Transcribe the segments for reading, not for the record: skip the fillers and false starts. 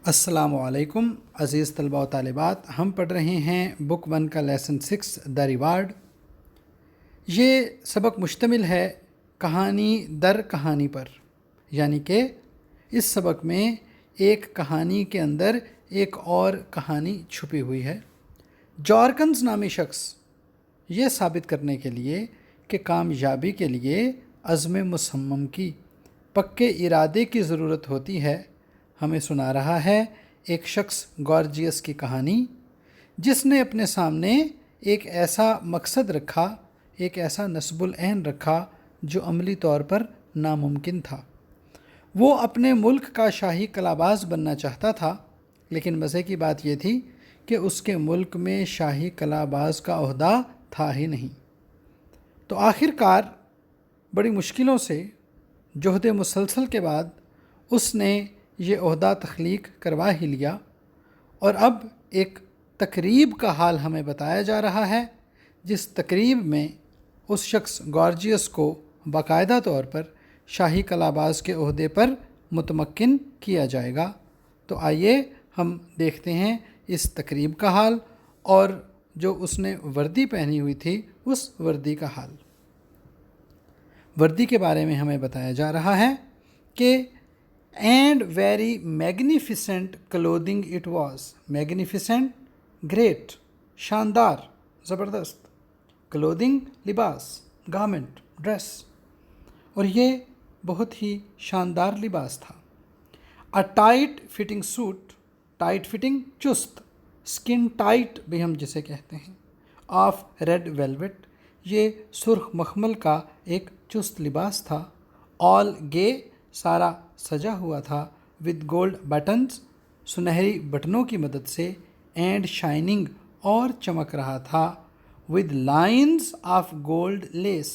السلام علیکم عزیز طلباء و طالبات، ہم پڑھ رہے ہیں بک 1 کا لیسن 6 دا ریوارڈ۔ یہ سبق مشتمل ہے کہانی در کہانی پر، یعنی کہ اس سبق میں ایک کہانی کے اندر ایک اور کہانی چھپی ہوئی ہے۔ جارکنز نامی شخص یہ ثابت کرنے کے لیے کہ کامیابی کے لیے عزم مصمم کی، پکے ارادے کی ضرورت ہوتی ہے، ہمیں سنا رہا ہے ایک شخص گارجیس کی کہانی، جس نے اپنے سامنے ایک ایسا مقصد رکھا، ایک ایسا نصب العین رکھا جو عملی طور پر ناممکن تھا۔ وہ اپنے ملک کا شاہی قلعہ بننا چاہتا تھا، لیکن مزے کی بات یہ تھی کہ اس کے ملک میں شاہی قلعہ کا عہدہ تھا ہی نہیں۔ تو آخر کار بڑی مشکلوں سے، جہد مسلسل کے بعد اس نے یہ عہدہ تخلیق کروا ہی لیا، اور اب ایک تقریب کا حال ہمیں بتایا جا رہا ہے، جس تقریب میں اس شخص گارجیس کو باقاعدہ طور پر شاہی قلعہ کے عہدے پر متمکن کیا جائے گا۔ تو آئیے ہم دیکھتے ہیں اس تقریب کا حال اور جو اس نے وردی پہنی ہوئی تھی اس وردی کا حال۔ وردی کے بارے میں ہمیں بتایا جا رہا ہے کہ and very magnificent clothing it was, magnificent great, شاندار، زبردست، کلودنگ لباس، گارمنٹ، ڈریس، اور یہ بہت ہی شاندار لباس تھا۔ A tight fitting suit, tight fitting چست، سکن ٹائٹ بھی ہم جسے کہتے ہیں، آف ریڈ ویلویٹ، یہ سرخ مخمل کا ایک چست لباس تھا۔ آل گے، سارا سجا ہوا تھا، ود گولڈ بٹنز، سنہری بٹنوں کی مدد سے، اینڈ شائننگ، اور چمک رہا تھا، ود لائنز آف گولڈ لیس،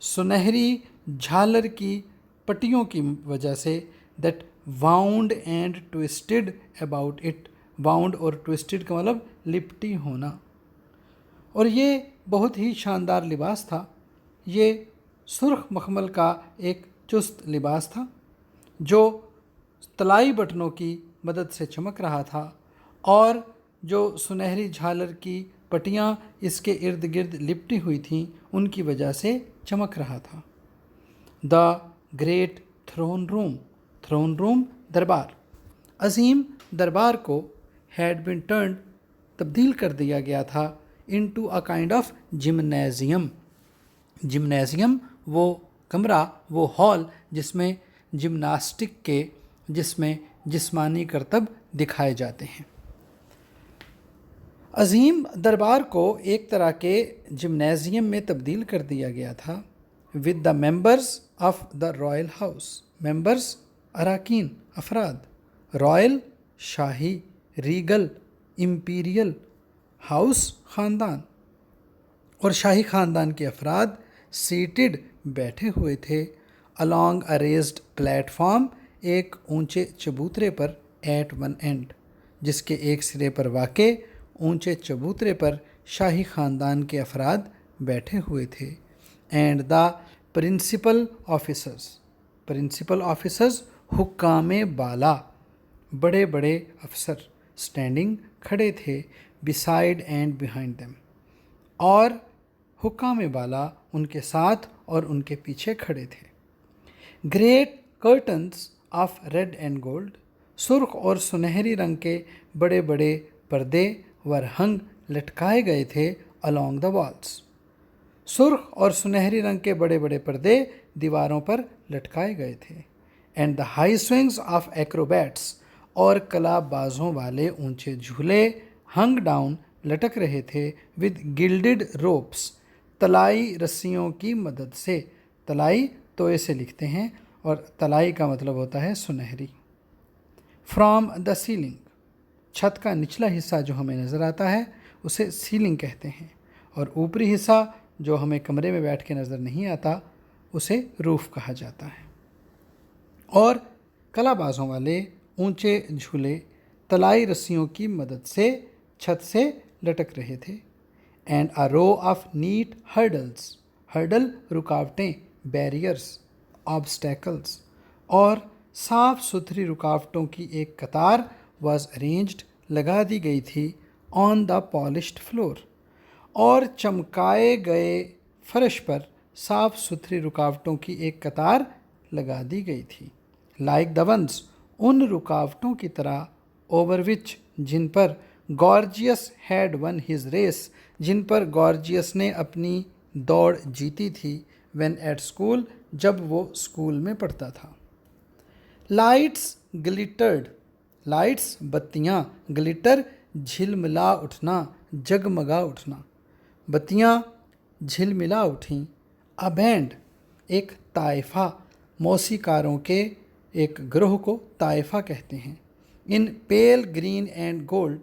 سنہری جھالر کی پٹیوں کی وجہ سے، that wound and toasted about it, wound اور ٹوسٹڈ کا مطلب لپٹی ہونا۔ اور یہ بہت ہی شاندار لباس تھا، یہ سرخ مخمل کا ایک چست لباس تھا جو طلائی بٹنوں کی مدد سے چمک رہا تھا، اور جو سنہری جھالر کی پٹیاں اس کے ارد گرد لپٹی ہوئی تھیں ان کی وجہ سے چمک رہا تھا۔ The great throne room, throne room دربار، عظیم دربار کو ہیڈ بین ٹرنڈ، تبدیل کر دیا گیا تھا، into a kind of gymnasium, gymnasium وہ کمرہ، وہ ہال جس میں جمناسٹک کے، جس میں جسمانی کرتب دکھائے جاتے ہیں۔ عظیم دربار کو ایک طرح کے جمنیزیم میں تبدیل کر دیا گیا تھا، with the members of the Royal house, members اراکین، افراد، رائل شاہی، ریگل امپیریل، ہاؤس خاندان، اور شاہی خاندان کے افراد سیٹڈ بیٹھے ہوئے تھے، along a raised platform، ایک اونچے چبوترے پر، ایٹ ون اینڈ، جس کے ایک سرے پر واقع اونچے چبوترے پر شاہی خاندان کے افراد بیٹھے ہوئے تھے، and the principal officers, principal officers حکام بالا، بڑے بڑے افسر، اسٹینڈنگ کھڑے تھے، beside اینڈ behind them، اور حکام بالا ان کے ساتھ اور ان کے پیچھے کھڑے تھے۔ Great curtains of red and gold, سرخ اور سنہری رنگ کے بڑے بڑے پردے ورہنگ لٹکائے گئے تھے، along the walls، سرخ اور سنہری رنگ کے بڑے بڑے پردے دیواروں پر لٹکائے گئے تھے، and the high swings of acrobats, اور کلا بازوں والے اونچے جھولے، ہنگ ڈاؤن، لٹک رہے تھے، ود گلڈڈ روپس، طلائی رسیوں کی مدد سے، طلائی توئے سے لکھتے ہیں اور طلائی کا مطلب ہوتا ہے سنہری۔ فرام دا سیلنگ، چھت کا نچلا حصہ جو ہمیں نظر آتا ہے اسے سیلنگ کہتے ہیں، اور اوپری حصہ جو ہمیں کمرے میں بیٹھ کے نظر نہیں آتا اسے روف کہا جاتا ہے۔ اور کلا بازوں والے اونچے جھولے طلائی رسیوں کی مدد سے چھت سے لٹک رہے تھے، and a row of net hurdles, hurdle رکاوٹیں، بیریئرز، آبسٹیکلز، اور صاف ستھری رکاوٹوں کی ایک قطار واز ارینجڈ لگا دی گئی تھی آن دا پالشڈ فلور، اور چمکائے گئے فرش پر صاف ستھری رکاوٹوں کی ایک قطار لگا دی گئی تھی. لائک دا ونس، ان رکاوٹوں کی طرح، اوور وچ، جن پر گارجیس ہیڈ ون ہز ریس، جن پر گارجیس نے اپنی دوڑ جیتی تھی، وین ایٹ اسکول، جب وہ اسکول میں پڑھتا تھا. لائٹس گلیٹرڈ، لائٹس بتیاں، گلیٹر جھلملا اٹھنا، جگمگا اٹھنا، بتیاں جھلملا اٹھیں. اے بینڈ، ایک طائفہ، موسیقاروں کے ایک گروہ کو طائفہ کہتے ہیں. ان پیل گرین اینڈ گولڈ،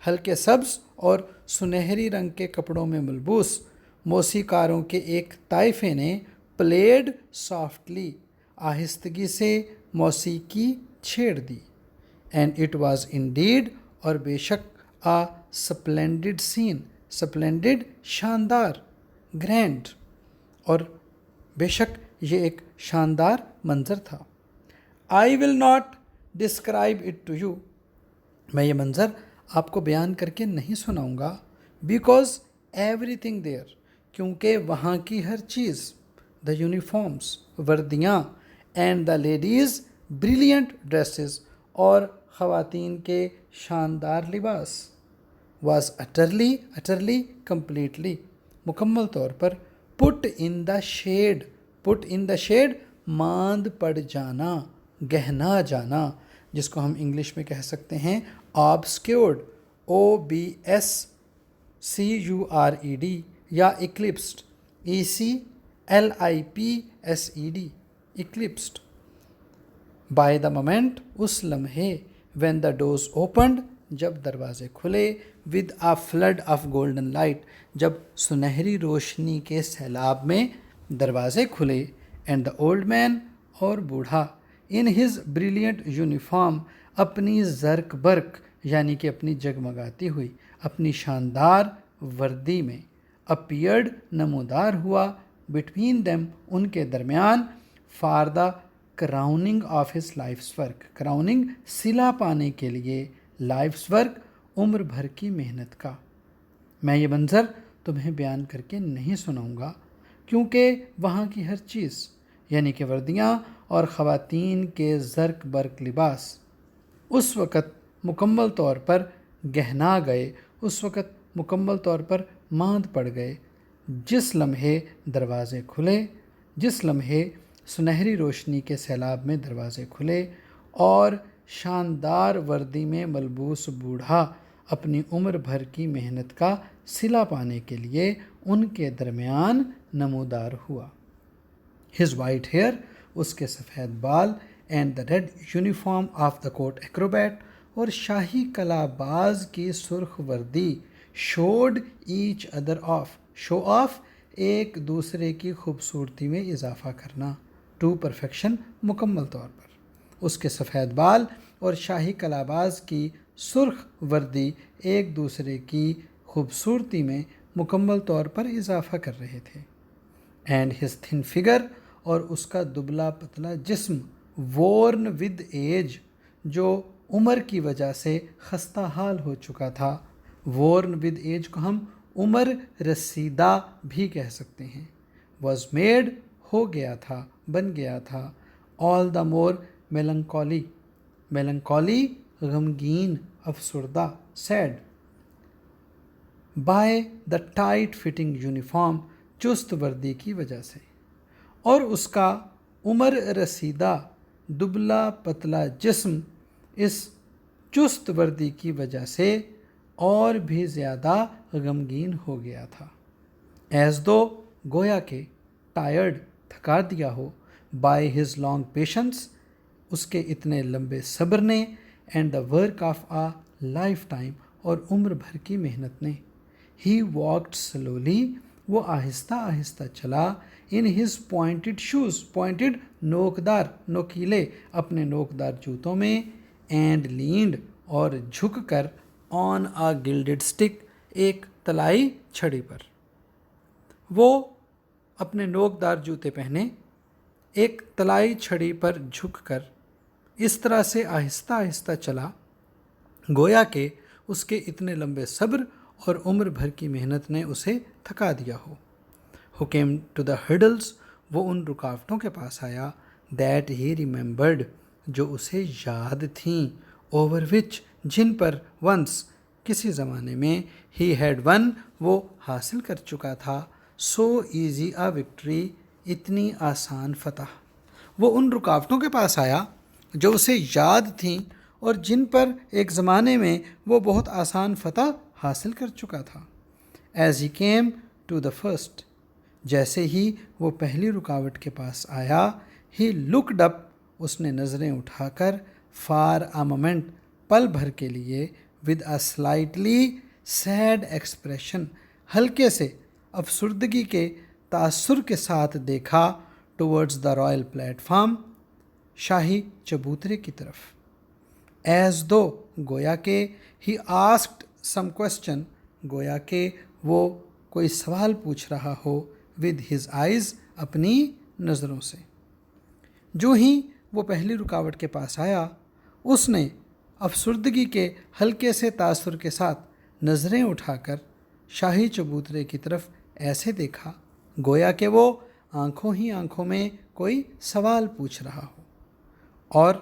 ہلکے سبز اور سنہری رنگ کے کپڑوں میں ملبوس موسیقاروں کے ایک طائفے نے پلیڈ سافٹلی، آہستگی سے موسیقی چھیڑ دی. اینڈ اٹ واز انڈیڈ، اور بے شک، آ سپلینڈڈ سین، سپلینڈڈ شاندار، گرینڈ، اور بے شک یہ ایک شاندار منظر تھا. I will not describe it to you, میں یہ منظر آپ کو بیان کر کے نہیں سناؤں گا. بیکاز ایوری تھنگ دیئر، کیونکہ وہاں کی ہر چیز، دا یونیفارمس، وردیاں، and the ladies brilliant dresses, اور خواتین کے شاندار لباس، واز اٹرلی، اٹرلی، کمپلیٹلی، مکمل طور پر، پٹ ان دا شیڈ، پٹ ان دا شیڈ، ماند پڑ جانا، گہنا جانا، جس کو ہم انگلش میں کہہ سکتے ہیں آبسکیورڈ، OBSCURED، یا eclipsed, ECLIPSED، eclipsed. By the moment, اس لمحے، وین دا ڈورز اوپنڈ، جب دروازے کھلے، with a flood of golden light, جب سنہری روشنی کے سیلاب میں دروازے کھلے. اینڈ دا اولڈ مین، اور بوڑھا، ان ہز بریلینٹ یونیفارم، اپنی زرق برق، یعنی کہ اپنی جگمگاتی ہوئی، اپنی شاندار وردی میں، اپیئرڈ، نمودار ہوا، بٹوین دیم، ان کے درمیان، for the crowning of his life's work, crowning, صلہ پانے کے لیے، لائفس ورک، عمر بھر کی محنت کا. میں یہ منظر تمہیں بیان کر کے نہیں سناؤں گا، کیونکہ وہاں کی ہر چیز، یعنی کہ وردیاں اور خواتین کے زرق برق لباس، اس وقت مکمل طور پر گہنا گئے، اس وقت مکمل طور پر ماند پڑ گئے، جس لمحے دروازے کھلے، جس لمحے سنہری روشنی کے سیلاب میں دروازے کھلے، اور شاندار وردی میں ملبوس بوڑھا اپنی عمر بھر کی محنت کا صلہ پانے کے لیے ان کے درمیان نمودار ہوا. ہز وائٹ ہیئر، اس کے سفید بال، and the red uniform of the court acrobat, اور شاہی کلا باز کی سرخ وردی، showed each other off, show off, ایک دوسرے کی خوبصورتی میں اضافہ کرنا، ٹو پرفیکشن، مکمل طور پر. اس کے سفید بال اور شاہی کلا باز کی سرخ وردی ایک دوسرے کی خوبصورتی میں مکمل طور پر اضافہ کر رہے تھے. اینڈ ہز تھن فگر، اور اس کا دبلا پتلا جسم، وورن ود ایج، جو عمر کی وجہ سے خستہ حال ہو چکا تھا. وورن ود ایج کو ہم عمر رسیدہ بھی کہہ سکتے ہیں. واز میڈ، ہو گیا تھا، بن گیا تھا. آل دا مور میلنکولی، میلنکولی، غمگین، افسردہ، sad. By the tight fitting uniform, چست وردی کی وجہ سے، اور اس کا عمر رسیدہ دبلا پتلا جسم اس چست وردی کی وجہ سے اور بھی زیادہ غمگین ہو گیا تھا. ایز دو، گویا کہ، ٹائرڈ، تھکا دیا ہو، بائی ہز لانگ پیشنس، اس کے اتنے لمبے صبر نے، and the work of a lifetime, اور عمر بھر کی محنت نے. ہی واکڈ سلولی، وہ آہستہ آہستہ چلا، in his pointed shoes, pointed, نوکدار، نوکیلے، اپنے نوکدار جوتوں میں، اینڈ لینڈ، اور جھک کر، آن آ گلڈڈ اسٹک، ایک طلائی چھڑی پر. وہ اپنے نوکدار جوتے پہنے، ایک طلائی چھڑی پر جھک کر، اس طرح سے آہستہ آہستہ چلا گویا کہ اس کے اتنے لمبے صبر اور عمر بھر کی محنت نے اسے تھکا دیا ہو. Who came to the hurdles, وہ ان رکاوٹوں کے پاس آیا. That he remembered, جو اسے یاد تھیں. Over which, جن پر once, کسی زمانے میں he had won, وہ حاصل کر چکا تھا. So easy a victory, اتنی آسان فتح. وہ ان رکاوٹوں کے پاس آیا جو اسے یاد تھیں اور جن پر ایک زمانے میں وہ بہت آسان فتح حاصل کر چکا تھا. As he came to the first, جیسے ہی وہ پہلی رکاوٹ کے پاس آیا, he looked up, اس نے نظریں اٹھا کر, for a moment, پل بھر کے لیے, with a slightly sad expression, ہلکے سے افسردگی کے تاثر کے ساتھ دیکھا, towards the royal platform, شاہی چبوترے کی طرف. As though, گویا کہ, he asked some question, گویا کہ وہ کوئی سوال پوچھ رہا ہو, with his eyes, اپنی نظروں سے. جو ہی وہ پہلی رکاوٹ کے پاس آیا, اس نے افسردگی کے ہلکے سے تاثر کے ساتھ نظریں اٹھا کر شاہی چبوترے کی طرف ایسے دیکھا, گویا کہ وہ آنکھوں ہی آنکھوں میں کوئی سوال پوچھ رہا ہو. اور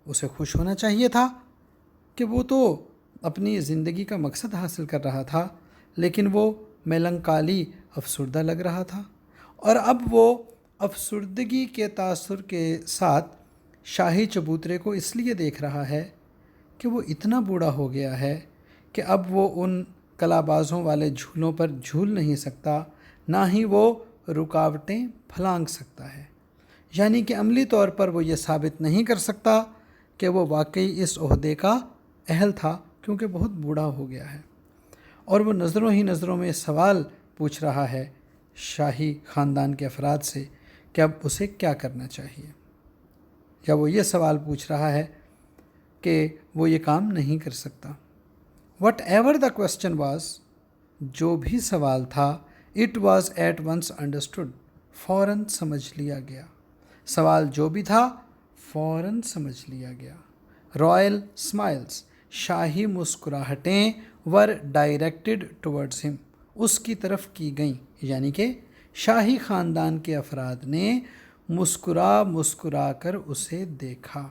اسے خوش ہونا چاہیے تھا کہ وہ تو اپنی زندگی کا مقصد حاصل کر رہا تھا, لیکن وہ میلنکالی, افسردہ لگ رہا تھا. اور اب وہ افسردگی کے تاثر کے ساتھ شاہی چبوترے کو اس لیے دیکھ رہا ہے کہ وہ اتنا بوڑھا ہو گیا ہے کہ اب وہ ان کلابازوں والے جھولوں پر جھول نہیں سکتا, نہ ہی وہ رکاوٹیں پھلانگ سکتا ہے. یعنی کہ عملی طور پر وہ یہ ثابت نہیں کر سکتا کہ وہ واقعی اس عہدے کا اہل تھا, کیونکہ بہت بوڑھا ہو گیا ہے. اور وہ نظروں ہی نظروں میں سوال پوچھ رہا ہے شاہی خاندان کے افراد سے کہ اب اسے کیا کرنا چاہیے. یا وہ یہ سوال پوچھ رہا ہے کہ وہ یہ کام نہیں کر سکتا. Whatever the question was, جو بھی سوال تھا, it was at once understood, فوراً سمجھ لیا گیا. سوال جو بھی تھا فوراً سمجھ لیا گیا. رائل اسمائلس, شاہی مسکراہٹیں, ور ڈائریکٹڈ ٹورڈز ہم, اس کی طرف کی گئیں. یعنی کہ شاہی خاندان کے افراد نے مسکرا کر اسے دیکھا.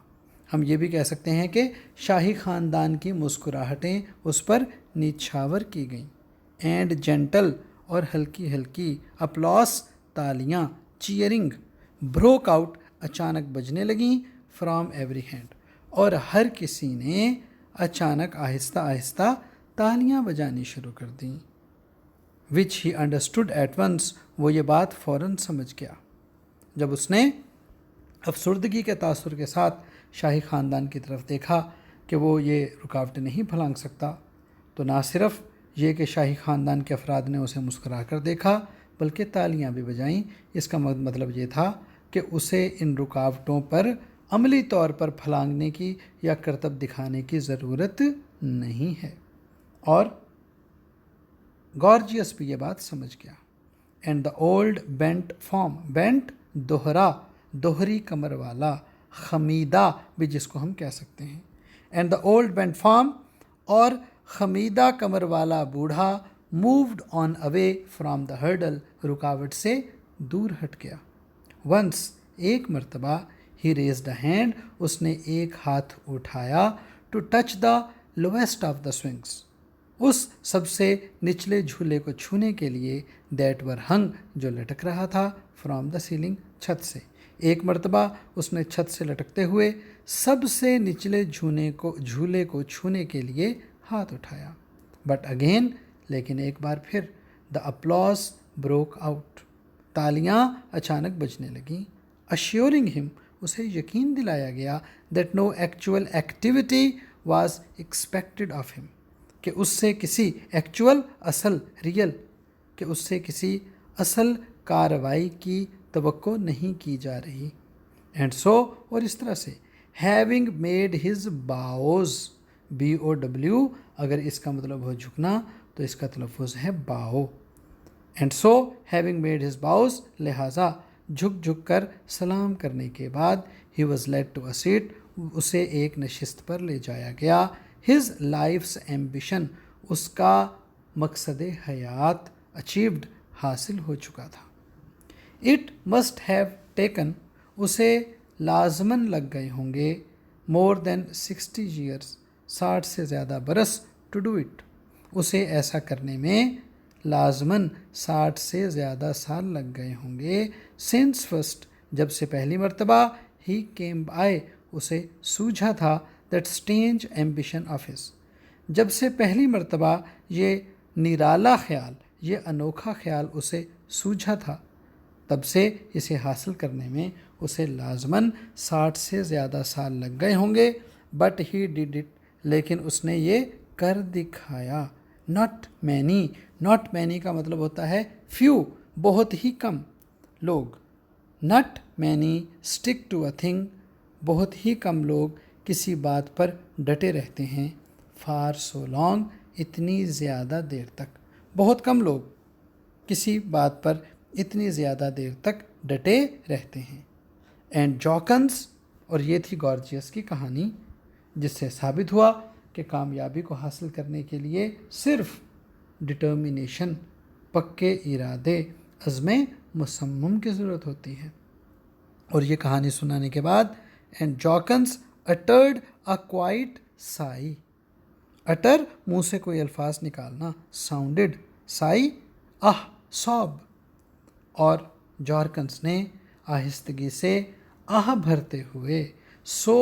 ہم یہ بھی کہہ سکتے ہیں کہ شاہی خاندان کی مسکراہٹیں اس پر نیچھاور کی گئیں. اینڈ جینٹل, اور ہلکی ہلکی, اپلاس, تالیاں, چیئرنگ, بروک آؤٹ, اچانک بجنے لگیں, فرام ایوری ہینڈ, اور ہر کسی نے اچانک آہستہ آہستہ تالیاں بجانی شروع کر دیں. وچ ہی انڈرسٹوڈ ایٹ ونس, وہ یہ بات فوراً سمجھ گیا. جب اس نے افسردگی کے تاثر کے ساتھ شاہی خاندان کی طرف دیکھا کہ وہ یہ رکاوٹیں نہیں پھلانگ سکتا, تو نہ صرف یہ کہ شاہی خاندان کے افراد نے اسے مسکرا کر دیکھا, بلکہ تالیاں بھی بجائیں. اس کا مطلب یہ تھا کہ اسے ان رکاوٹوں پر عملی طور پر پھلانگنے کی یا کرتب دکھانے کی ضرورت نہیں ہے. اور گارجیس بھی یہ بات سمجھ گیا. And the old bent form, bent دوہرا, دوہری کمر والا, خمیدہ بھی جس کو ہم کہہ سکتے ہیں. And the old bent form, اور خمیدہ کمر والا بوڑھا, moved on away from the hurdle, رکاوٹ سے دور ہٹ گیا. ونس, ایک مرتبہ, ہی ریزڈ اے ہینڈ, اس نے ایک ہاتھ اٹھایا, to touch the lowest of the swings, اس سب سے نچلے جھولے کو چھونے کے لیے, دیٹ ور ہنگ, جو لٹک رہا تھا, فرام دا سیلنگ, چھت سے. ایک مرتبہ اس نے چھت سے لٹکتے ہوئے سب سے نچلے جھولے کو چھونے کے لیے ہاتھ اٹھایا. بٹ اگین, لیکن ایک بار پھر, دا اپلاس بروک آؤٹ, تالیاں اچانک بجنے لگیں. اشیورنگ ہم, اسے یقین دلایا گیا, that no actual activity was expected of ہم, کہ اس سے کسی ایکچوئل, اصل, ریئل, کہ اس سے کسی اصل کارروائی کی توقع نہیں کی جا رہی. اینڈ سو, اور اس طرح سے, having made his bows, BOW, اگر اس کا مطلب ہو جھکنا تو اس کا تلفظ ہے bow. And so, having made his bows, لہٰذا جھک کر سلام کرنے کے بعد, he was led to a seat, اسے ایک نشست پر لے جایا گیا. ہز لائفس ایمبیشن, اس کا مقصد حیات اچیوڈ, حاصل ہو چکا تھا. اٹ مسٹ ہیو ٹیکن, اسے لازماً لگ گئے ہوں گے, مور دین 60 ایئرس, 60 سے زیادہ برس, ٹو ڈو اٹ, اسے ایسا کرنے میں لازماً 60 سے زیادہ سال لگ گئے ہوں گے. سنس فرسٹ, جب سے پہلی مرتبہ, ہی کیم آئے, اسے سوجھا تھا, that strange ambition of his, جب سے پہلی مرتبہ یہ نرالا خیال, یہ انوکھا خیال اسے سوجھا تھا, تب سے اسے حاصل کرنے میں اسے لازماً 60 سے زیادہ سال لگ گئے ہوں گے. بٹ ہی ڈیڈ اٹ, لیکن اس نے یہ کر دکھایا. ناٹ مینی, ناٹ مینی کا مطلب ہوتا ہے فیو, بہت ہی کم لوگ. Not many stick to a thing, بہت ہی کم لوگ کسی بات پر ڈٹے رہتے ہیں. فار سو لانگ, اتنی زیادہ دیر تک, بہت کم لوگ کسی بات پر اتنی زیادہ دیر تک ڈٹے رہتے ہیں. اینڈ جاکنس, اور یہ تھی گارجیس کی کہانی, جس سے ثابت ہوا کہ کامیابی کو حاصل کرنے کے لیے صرف ڈٹرمینیشن, پکے ارادے, عزم مصمم کی ضرورت ہوتی ہے. اور یہ کہانی سنانے کے بعد اینڈ جاکنس اٹرڈ اے کوائٹ سائی, اٹر منہ سے کوئی الفاظ نکالنا, ساؤنڈڈ, سائی سوب, اور جارکنس نے آہستگی سے بھرتے ہوئے, سو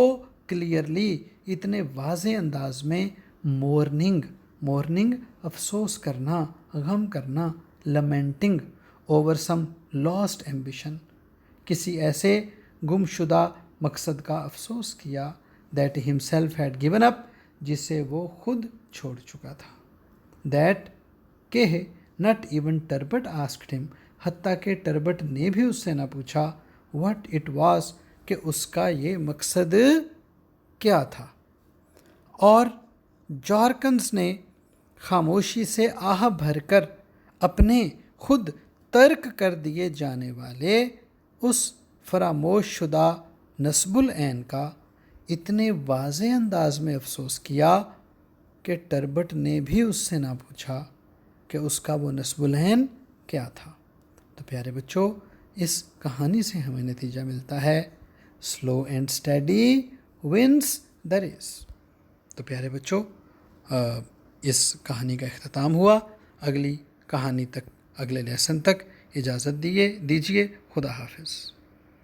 کلیئرلی, اتنے واضح انداز میں, مورننگ, مورننگ افسوس کرنا, غم کرنا, لمنٹنگ اوور سم لاسٹ ایمبیشن, کسی ایسے گم شدہ مقصد کا افسوس کیا, that himself had given up, جسے وہ خود چھوڑ چکا تھا. دیٹ کہ ناٹ ایون ٹربٹ آسکڈ ہم, حتیٰ کہ ٹربٹ نے بھی اس سے نہ پوچھا, واٹ اٹ واز, کہ اس کا یہ مقصد کیا تھا. اور جارکنس نے خاموشی سے بھر کر اپنے خود ترک کر دیے جانے والے اس فراموش شدہ نصب العین کا اتنے واضح انداز میں افسوس کیا کہ ٹربٹ نے بھی اس سے نہ پوچھا کہ اس کا وہ نصب العین کیا تھا. تو پیارے بچوں, اس کہانی سے ہمیں نتیجہ ملتا ہے, slow and steady wins the race. تو پیارے بچوں, اس کہانی کا اختتام ہوا. اگلی کہانی تک, اگلے لیسن تک اجازت دیجیے. خدا حافظ.